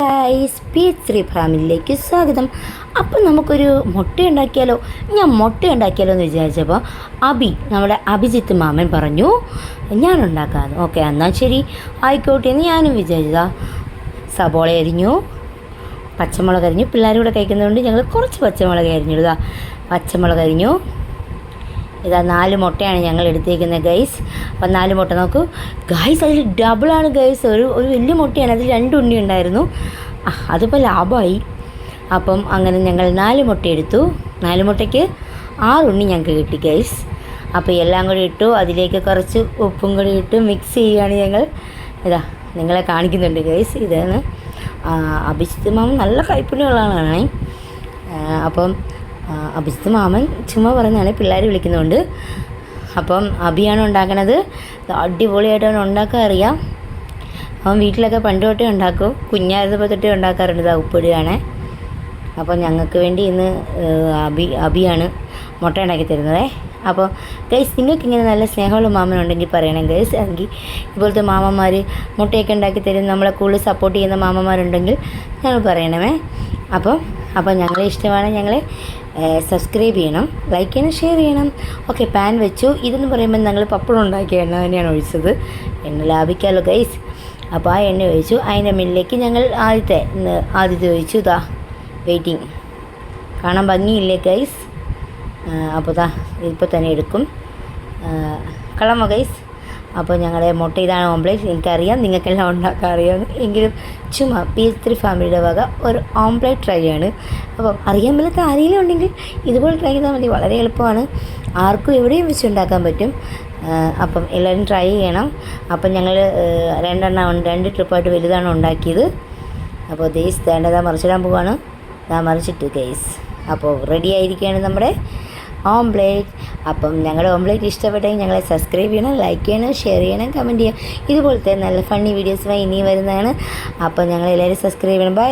Guys P3 ഫാമിലിയിലേക്ക് സ്വാഗതം. അപ്പം നമുക്കൊരു മുട്ട ഉണ്ടാക്കിയാലോ എന്ന് വിചാരിച്ചപ്പോൾ നമ്മുടെ അഭിജിത്ത് മാമൻ പറഞ്ഞു ഞാൻ ഉണ്ടാക്കാമെന്ന്. ഓക്കെ എന്നാൽ ശരി ആയിക്കോട്ടെ എന്ന് ഞാനും വിചാരിച്ചതാ. സബോള അരിഞ്ഞു, പച്ചമുളക് അരിഞ്ഞു. പിള്ളേരും കൂടെ കഴിക്കുന്നതുകൊണ്ട് ഞങ്ങൾ കുറച്ച് പച്ചമുളക് അരിഞ്ഞിടുക. പച്ചമുളക് അരിഞ്ഞു. ഇതാ 4 മുട്ടയാണ് ഞങ്ങൾ എടുത്തേക്കുന്നത് ഗൈസ്. അപ്പം 4 മുട്ട നോക്കൂ ഗൈസ്, അതിൽ ഡബിളാണ് ഗൈസ്. ഒരു വലിയ മുട്ടയാണ്, അതിൽ 2 ഉണ്ണി ഉണ്ടായിരുന്നു. അതിപ്പോൾ ലാഭമായി. അപ്പം അങ്ങനെ ഞങ്ങൾ 4 മുട്ട എടുത്തു. 4 മുട്ടയ്ക്ക് 6 ഉണ്ണി ഞങ്ങൾക്ക് കിട്ടി ഗൈസ്. അപ്പോൾ എല്ലാം കൂടി ഇട്ടു, അതിലേക്ക് കുറച്ച് ഉപ്പും കൂടി ഇട്ട് മിക്സ് ചെയ്യുകയാണ് ഞങ്ങൾ. ഇതാ നിങ്ങളെ കാണിക്കുന്നുണ്ട് ഗൈസ്. ഇതാണ് അഭിജിത്ത് മാമൻ, നല്ല കൈപ്പുണ്യമുള്ള ആളാണ്. അപ്പം അഭിജിത്ത് മാമൻ ചുമ്മാ പറഞ്ഞാണ്, പിള്ളേർ വിളിക്കുന്നുണ്ട്. അപ്പം അഭിയാണ് ഉണ്ടാക്കണത്. അടിപൊളിയായിട്ടാണ് ഉണ്ടാക്കാൻ അറിയാം. അവൻ വീട്ടിലൊക്കെ പണ്ട് തൊട്ടേ ഉണ്ടാക്കും, കുഞ്ഞായിരുന്നപ്പോൾ തൊട്ടേ ഉണ്ടാക്കാറുണ്ട്. ഇതാ ഉപ്പിടുകയാണ്. അപ്പോൾ ഞങ്ങൾക്ക് വേണ്ടി ഇന്ന് അഭിയാണ് മുട്ട ഉണ്ടാക്കി തരുന്നത്. അപ്പോൾ ഗൈസ്, നിങ്ങൾക്കിങ്ങനെ നല്ല സ്നേഹമുള്ള മാമൻ ഉണ്ടെങ്കിൽ പറയണം ഗൈസ്. അല്ലെങ്കിൽ ഇപ്പോഴത്തെ മാമന്മാർ മുട്ടയൊക്കെ ഉണ്ടാക്കി തരും, നമ്മളെ കൂടുതൽ സപ്പോർട്ട് ചെയ്യുന്ന മാമന്മാരുണ്ടെങ്കിൽ ഞങ്ങൾ പറയണമേ. അപ്പോൾ ഞങ്ങളെ ഇഷ്ടമാണ്, ഞങ്ങളെ സബ്സ്ക്രൈബ് ചെയ്യണം, ലൈക്ക് ചെയ്യണം, ഷെയർ ചെയ്യണം. ഓക്കെ, പാൻ വെച്ചു. ഇതെന്ന് പറയുമ്പോൾ ഞങ്ങൾ പപ്പടം ഉണ്ടാക്കിയ എണ്ണ തന്നെയാണ് ഒഴിച്ചത്. എണ്ണ ലാഭിക്കാമല്ലോ ഗൈസ്. അപ്പോൾ ആ എണ്ണ ഒഴിച്ചു. അതിൻ്റെ മുന്നിലേക്ക് ഞങ്ങൾ ആദ്യത്തെ ഒഴിച്ചു. ഇതാ വെയിറ്റിംഗ്, കാണാൻ ഭംഗിയില്ലേ ഗൈസ്. അപ്പോൾ ഇപ്പോൾ തന്നെ എടുക്കും. കളമോ ഗൈസ്. അപ്പോൾ ഞങ്ങളുടെ മുട്ട ഇതാണ് ഓംപ്ലേറ്റ്. എനിക്കറിയാം നിങ്ങൾക്കെല്ലാം ഉണ്ടാക്കാൻ അറിയാം, എങ്കിലും ചുമ്മാ P3 ഫാമിലിയുടെ വക ഒരു ഓംപ്ലേറ്റ് ട്രൈ ആണ്. അപ്പം അറിയാൻ മേലാത്ത ആരെങ്കിലും ഉണ്ടെങ്കിൽ ഇതുപോലെ ട്രൈ ചെയ്താൽ മതി, വളരെ എളുപ്പമാണ്. ആർക്കും എവിടെയും വെച്ച് ഉണ്ടാക്കാൻ പറ്റും. അപ്പം എല്ലാവരും ട്രൈ ചെയ്യണം. അപ്പം ഞങ്ങൾ 2 ട്രിപ്പായിട്ട് വലുതാണ് ഉണ്ടാക്കിയത്. അപ്പോൾ ഗൈസ് വേണ്ടതാ മറിച്ചിടാൻ പോവുകയാണ്. മറിച്ചിട്ട് ഗൈസ്. അപ്പോൾ റെഡി ആയിരിക്കുകയാണ് നമ്മുടെ ഓംപ്ലേറ്റ്. അപ്പം ഞങ്ങളുടെ ഓംപ്ലേറ്റ് ഇഷ്ടപ്പെട്ടെങ്കിൽ ഞങ്ങളെ സബ്സ്ക്രൈബ് ചെയ്യണം, ലൈക്ക് ചെയ്യണം, ഷെയർ ചെയ്യണം, കമൻറ്റ് ചെയ്യണം. ഇതുപോലത്തെ നല്ല ഫണ്ണി വീഡിയോസുമായി ഇനിയും വരുന്നതാണ്. അപ്പോൾ ഞങ്ങളെല്ലാവരും സബ്സ്ക്രൈബ് ചെയ്യണം. ബൈ.